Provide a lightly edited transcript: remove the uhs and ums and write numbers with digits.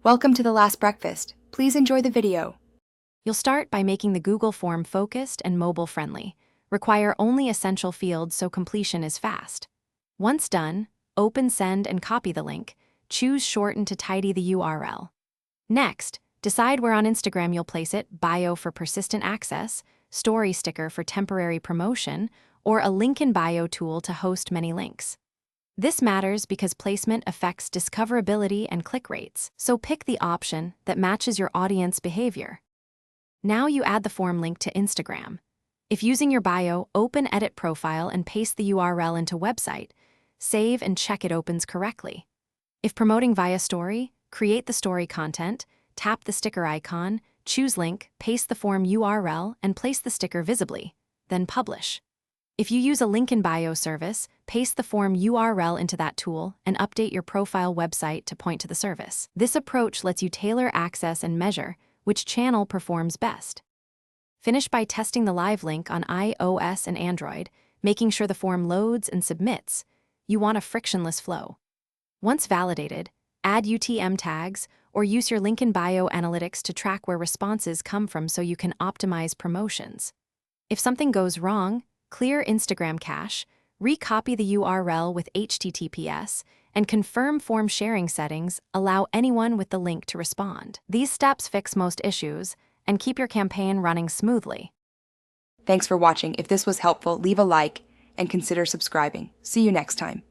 Welcome to The Last Breakfast. Please enjoy the video. You'll start by making the Google form focused and mobile-friendly. Require only essential fields so completion is fast. Once done, open Send and copy the link. Choose Shorten to tidy the URL. Next, decide where on Instagram you'll place it: bio for persistent access, story sticker for temporary promotion, or a link in bio tool to host many links. This matters because placement affects discoverability and click rates, so pick the option that matches your audience behavior. Now you add the form link to Instagram. If using your bio, open Edit Profile and paste the URL into website. Save and check it opens correctly. If promoting via story, create the story content, tap the sticker icon, choose link, paste the form URL, and place the sticker visibly, then publish. If you use a link in bio service, paste the form URL into that tool and update your profile website to point to the service. This approach lets you tailor access and measure which channel performs best. Finish by testing the live link on iOS and Android, making sure the form loads and submits. You want a frictionless flow. Once validated, add UTM tags or use your link in bio analytics to track where responses come from so you can optimize promotions. If something goes wrong, clear Instagram cache, recopy the URL with HTTPS, and confirm form sharing settings allow anyone with the link to respond. These steps fix most issues and keep your campaign running smoothly. Thanks for watching. If this was helpful, leave a like and consider subscribing. See you next time.